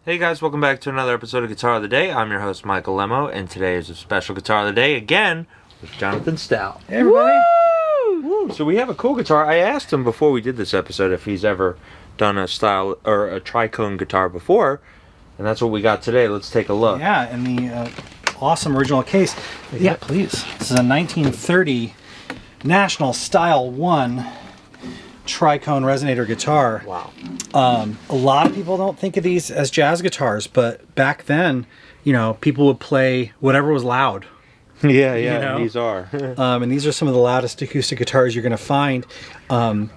Hey guys, welcome back to another episode of Guitar of the Day. I'm your host, Michael Lemo, and today is a special Guitar of the Day again with Jonathan Stout. Hey everybody! Woo! So we have a cool guitar. I asked him before we did this episode if he's ever done a style or a tricone guitar before, and that's what we got today. Let's take a look. Yeah, in the awesome original case. Yeah, please. This is a 1930 National Style 1 Tricone Resonator guitar. Wow. A lot of people don't think of these as jazz guitars, but back then, you know, people would play whatever was loud. Yeah, You know? these are. And these are some of the loudest acoustic guitars you're going to find. And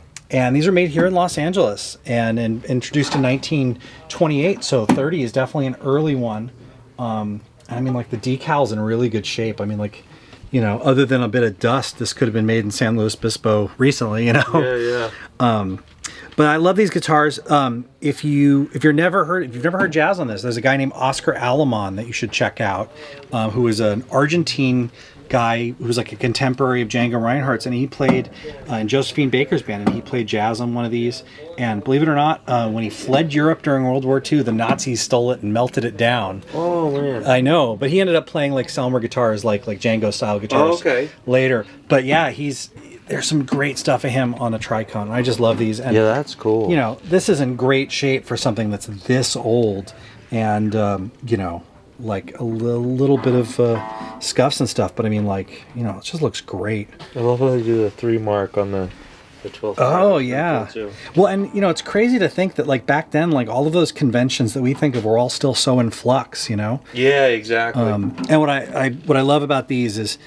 these are made here in Los Angeles and introduced in 1928. So 30 is definitely an early one. I mean, like the decal's in really good shape. I mean, like, you know, other than a bit of dust, this could have been made in San Luis Obispo recently, you know? Yeah. But I love these guitars. If you've never heard jazz on this, there's a guy named Oscar Alemán that you should check out, who is an Argentine guy who's like a contemporary of Django Reinhardt's, and he played in Josephine Baker's band, and he played jazz on one of these. And believe it or not, when he fled Europe during World War II, the Nazis stole it and melted it down. Oh man. I know, but he ended up playing like Selmer guitars, like Django style guitars. Later. But yeah, there's some great stuff of him on a Tricone. I just love these. And, Yeah, that's cool. you know, this is in great shape for something that's this old, and you know, like a little bit of scuffs and stuff. But I mean, like, you know, it just looks great. I love how they do the 3 mark on the 12th. Oh yeah. Well, and you know, it's crazy to think that like back then, like all of those conventions that we think of were all still so in flux. You know. Yeah, exactly. And what I love about these is,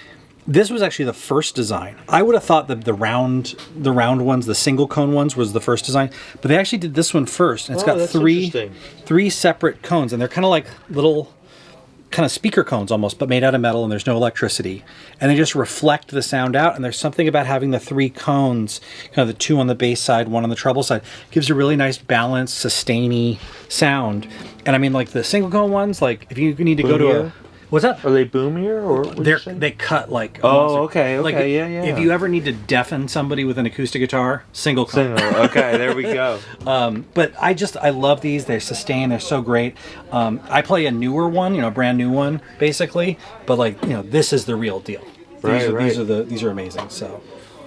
this was actually the first design. I would have thought that the round ones, the single cone ones, was the first design, but they actually did this one first. And it's got that's three separate cones, and they're kind of like little kind of speaker cones almost, but made out of metal, and there's no electricity, and they just reflect the sound out. And there's something about having the 3 cones, kind of the 2 on the bass side, 1 on the treble side, gives a really nice balanced, sustainy sound. And I mean, like the single cone ones, like if you need to go to a what's that? Are they boomier or They cut like a Oh, monster. okay, Like, yeah. If you ever need to deafen somebody with an acoustic guitar, single cone. Okay, there we go. But I love these. They sustain. They're so great. I play a newer one, you know, a brand new one, basically. But like, you know, this is the real deal. These are amazing. So.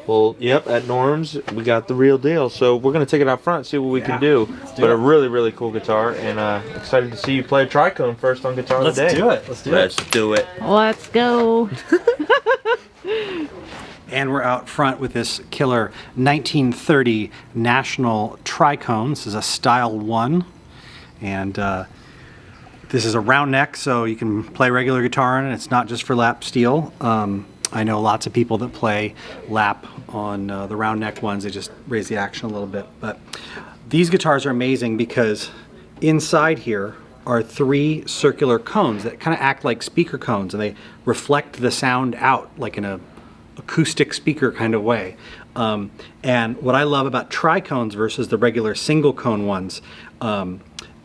Well, yep, at Norm's, we got the real deal. So we're going to take it out front, see what we can do. But a really, really cool guitar, and excited to see you play tricone first on Guitar of the Day. Let's do it. Let's go. And we're out front with this killer 1930 National Tricone. This is a Style 1. And this is a round neck, so you can play regular guitar on it. It's not just for lap steel. I know lots of people that play lap on the round neck ones. They just raise the action a little bit. But these guitars are amazing because inside here are 3 circular cones that kind of act like speaker cones, and they reflect the sound out like in a acoustic speaker kind of way. And what I love about tricones versus the regular single cone ones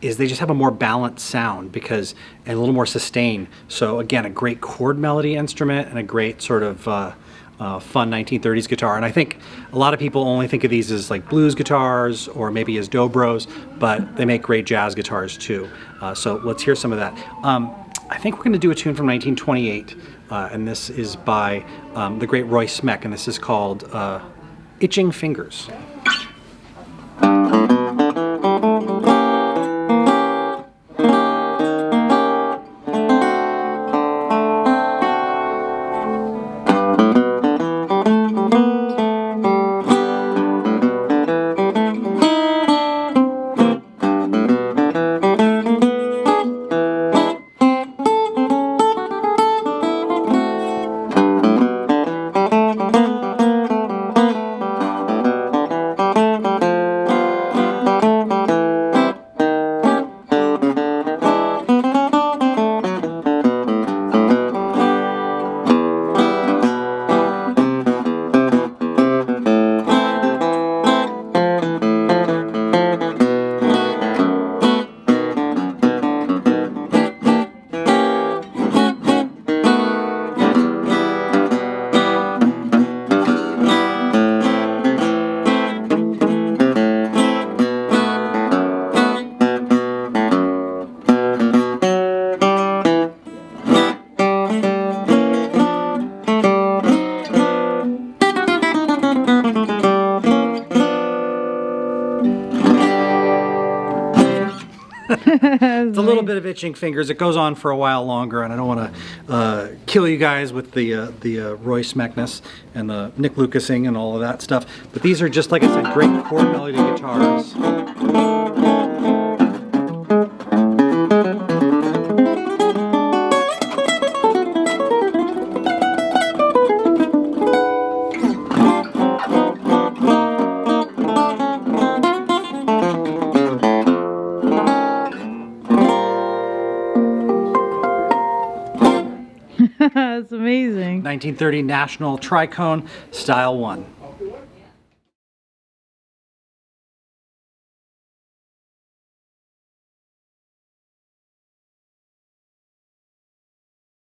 is they just have a more balanced sound and a little more sustain. So again, a great chord melody instrument and a great sort of fun 1930s guitar. And I think a lot of people only think of these as like blues guitars or maybe as dobros, but they make great jazz guitars too. So let's hear some of that. I think we're going to do a tune from 1928, and this is by the great Roy Smeck, and this is called Itching Fingers. It's a little bit of itching fingers. It goes on for a while longer, and I don't want to kill you guys with the Roy Smeckness and the Nick Lucasing and all of that stuff. But these are just, like I said, great chord melody guitars. That's amazing. 1930 National Tricone Style 1.